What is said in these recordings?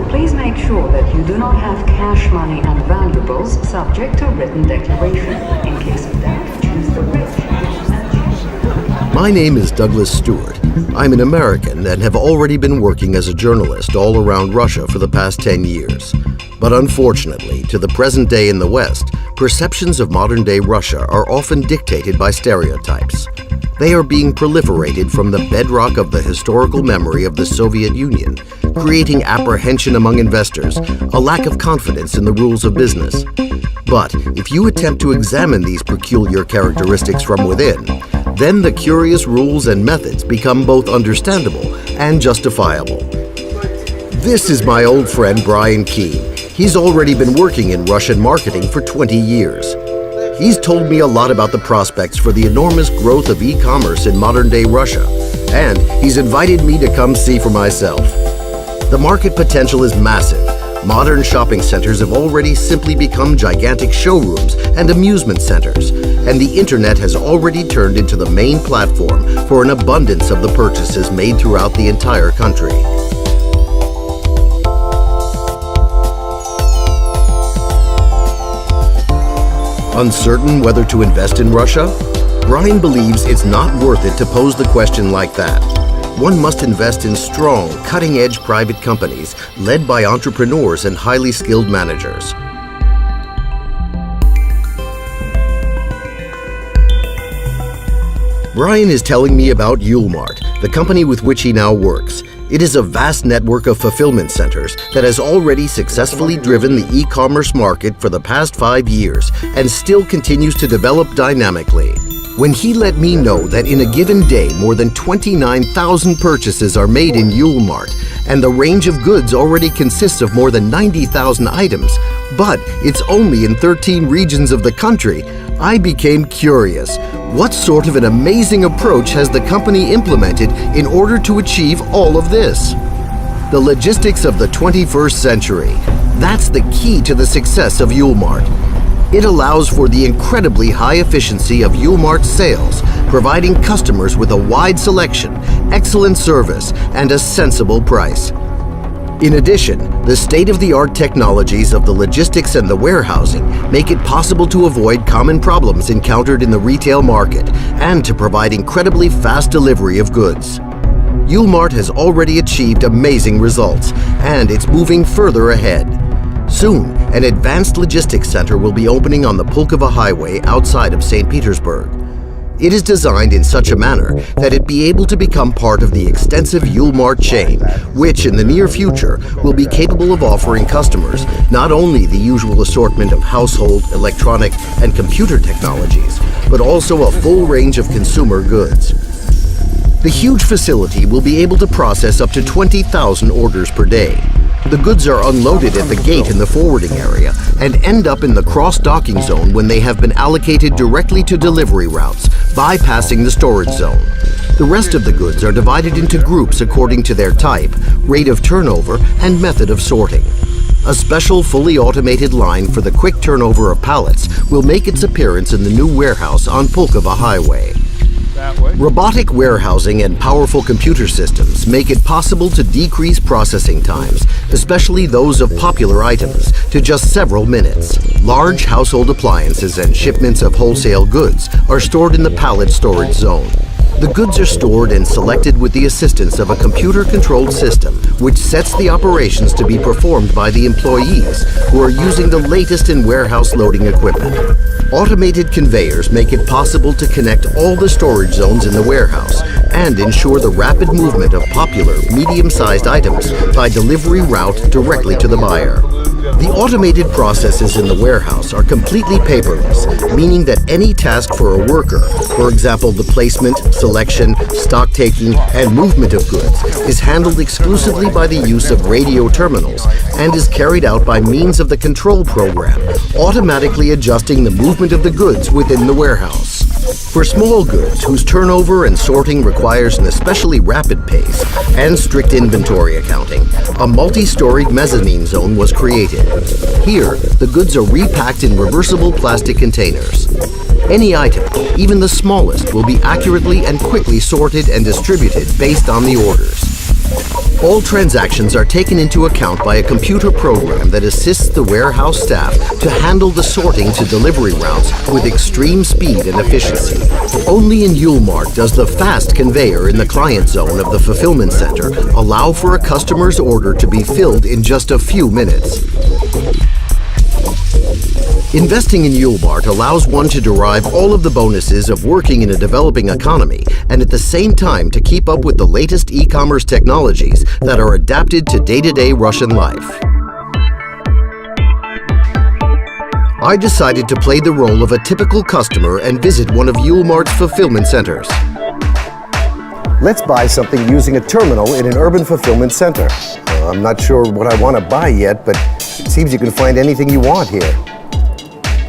please make sure that you do not have cash, money and valuables subject to written declaration. In case of doubt, choose the rich. My name is Douglas Stewart. I'm an American and have already been working as a journalist all around Russia for the past 10 years. But unfortunately, to the present day in the West, perceptions of modern-day Russia are often dictated by stereotypes. They are being proliferated from the bedrock of the historical memory of the Soviet Union, creating apprehension among investors, a lack of confidence in the rules of business. But if you attempt to examine these peculiar characteristics from within, then the curious rules and methods become both understandable and justifiable. This is my old friend Brian Keane. He's already been working in Russian marketing for 20 years. He's told me a lot about the prospects for the enormous growth of e-commerce in modern-day Russia, and he's invited me to come see for myself. The market potential is massive. Modern shopping centers have already simply become gigantic showrooms and amusement centers, and the internet has already turned into the main platform for an abundance of the purchases made throughout the entire country. Uncertain whether to invest in Russia? Brian believes it's not worth it to pose the question like that. One must invest in strong, cutting-edge private companies led by entrepreneurs and highly skilled managers. Brian is telling me about ULMART, the company with which he now works. It is a vast network of fulfillment centers that has already successfully driven the e-commerce market for the past 5 years and still continues to develop dynamically. When he let me know that in a given day more than 29,000 purchases are made in ULMART and the range of goods already consists of more than 90,000 items, but it's only in 13 regions of the country, I became curious. What sort of an amazing approach has the company implemented in order to achieve all of this? The logistics of the 21st century. That's the key to the success of ULMART. It allows for the incredibly high efficiency of ULMART's sales, providing customers with a wide selection, excellent service, and a sensible price. In addition, the state-of-the-art technologies of the logistics and the warehousing make it possible to avoid common problems encountered in the retail market and to provide incredibly fast delivery of goods. ULMART has already achieved amazing results, and it's moving further ahead. Soon, an advanced logistics center will be opening on the Pulkovo Highway outside of St. Petersburg. It is designed in such a manner that it be able to become part of the extensive ULMART chain, which in the near future will be capable of offering customers not only the usual assortment of household, electronic, and computer technologies, but also a full range of consumer goods. The huge facility will be able to process up to 20,000 orders per day. The goods are unloaded at the gate in the forwarding area and end up in the cross-docking zone when they have been allocated directly to delivery routes, bypassing the storage zone. The rest of the goods are divided into groups according to their type, rate of turnover, and method of sorting. A special fully automated line for the quick turnover of pallets will make its appearance in the new warehouse on Pulkovo Highway. Robotic warehousing and powerful computer systems make it possible to decrease processing times, especially those of popular items, to just several minutes. Large household appliances and shipments of wholesale goods are stored in the pallet storage zone. The goods are stored and selected with the assistance of a computer-controlled system, which sets the operations to be performed by the employees, who are using the latest in warehouse loading equipment. Automated conveyors make it possible to connect all the storage zones in the warehouse and ensure the rapid movement of popular, medium-sized items by delivery route directly to the buyer. The automated processes in the warehouse are completely paperless, meaning that any task for a worker, for example the placement, selection, stock taking, and movement of goods, is handled exclusively by the use of radio terminals and is carried out by means of the control program, automatically adjusting the movement of the goods within the warehouse. For small goods whose turnover and sorting requires an especially rapid pace and strict inventory accounting, a multi-storied mezzanine zone was created. Here, the goods are repacked in reversible plastic containers. Any item, even the smallest, will be accurately and quickly sorted and distributed based on the orders. All transactions are taken into account by a computer program that assists the warehouse staff to handle the sorting to delivery routes with extreme speed and efficiency. Only in ULMART does the fast conveyor in the client zone of the fulfillment center allow for a customer's order to be filled in just a few minutes. Investing in ULMART allows one to derive all of the bonuses of working in a developing economy and at the same time to keep up with the latest e-commerce technologies that are adapted to day-to-day Russian life. I decided to play the role of a typical customer and visit one of ULMART's fulfillment centers. Let's buy something using a terminal in an urban fulfillment center. I'm not sure what I want to buy yet, but it seems you can find anything you want here.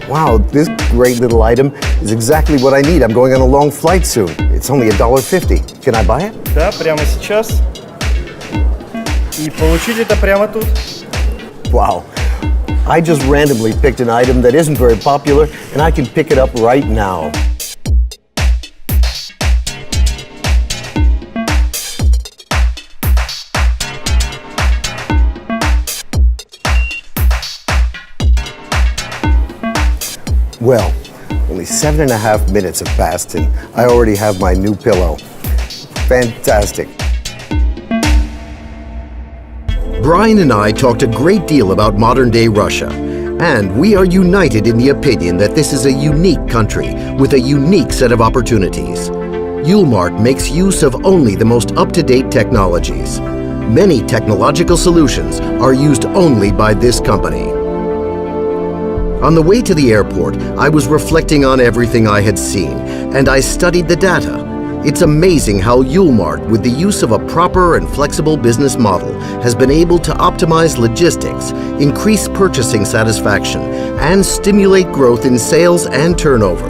Wow, this great little item is exactly what I need. I'm going on a long flight soon. It's only $1.50. Can I buy it? Да, прямо сейчас. И получить это прямо тут. Wow. I just randomly picked an item that isn't very popular, and I can pick it up right now. Well, only 7.5 minutes have passed and I already have my new pillow. Fantastic. Brian and I talked a great deal about modern-day Russia, and we are united in the opinion that this is a unique country with a unique set of opportunities. ULMART makes use of only the most up-to-date technologies. Many technological solutions are used only by this company. On the way to the airport, I was reflecting on everything I had seen, and I studied the data. It's amazing how ULMART, with the use of a proper and flexible business model, has been able to optimize logistics, increase purchasing satisfaction, and stimulate growth in sales and turnover.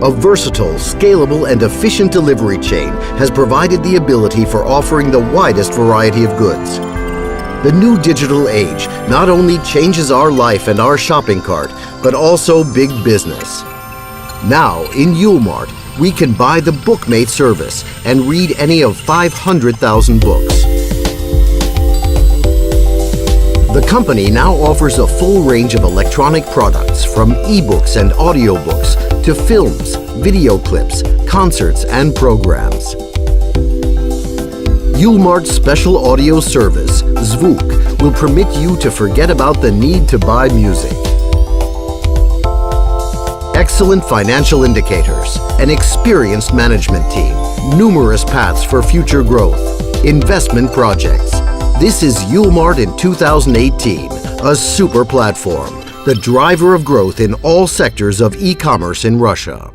A versatile, scalable, and efficient delivery chain has provided the ability for offering the widest variety of goods. The new digital age not only changes our life and our shopping cart, but also big business. Now, in ULMART, we can buy the Bookmate service and read any of 500,000 books. The company now offers a full range of electronic products, from ebooks and audiobooks to films, video clips, concerts, and programs. ULMART's special audio service, Zvuk, will permit you to forget about the need to buy music. Excellent financial indicators, an experienced management team, numerous paths for future growth, investment projects. This is ULMART in 2018, a super platform, the driver of growth in all sectors of e-commerce in Russia.